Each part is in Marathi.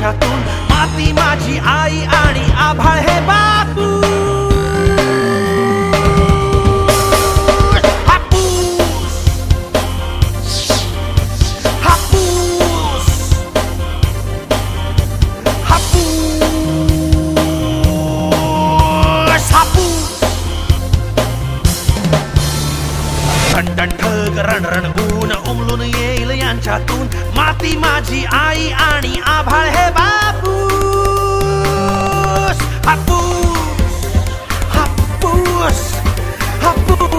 यांच्यातून माती माझी आई आणि आभाळ हे बापू ढग रणरण ऊन उमलून येईल यांच्यातून माती माझी आई आणि आभाळ हे बापूस हापूस हापूस हापूस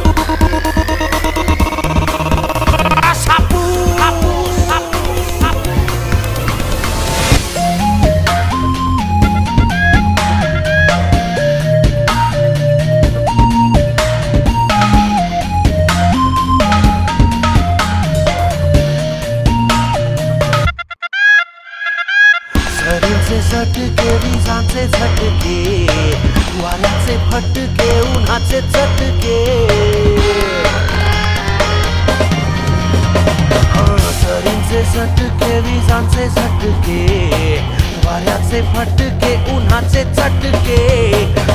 सरींचे झटके विजांचे झटके वाऱ्याचे फटके उन्हाचे चटके सरींचे झटके विजांचे झटके वाऱ्याचे फटके उन्हाचे चटके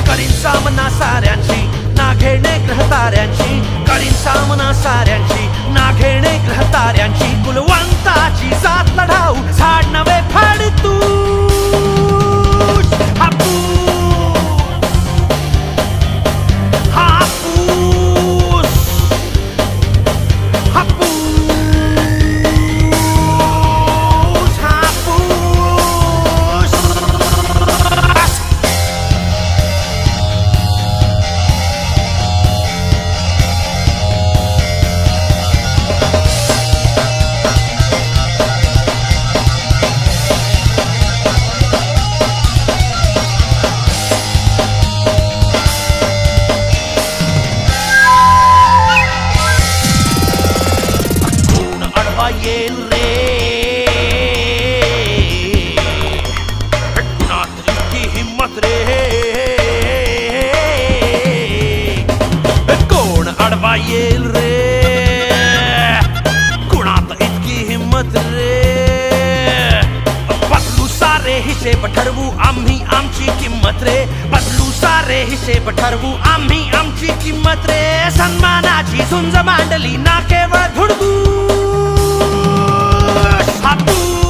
करीन सामना साऱ्यांची ना घेणे ग्रहताऱ्यांची करीन सामना साऱ्यांची ना घेणे ग्रहताऱ्यांची कुलवंताची जात लढाऊ झाड नवे फाड तू येल रे कुणात इतकी हिम्मत रे कोण अडवा येल रे कुणात इतकी हिम्मत रे बदलू सारे हिशेब ठरवू आम्ही आमची किंमत रे बदलू सारे हिशेब ठरवू आम्ही आमची किंमत रे सन्मानाची झुंज मांडली ना केवळ धुडगू Happy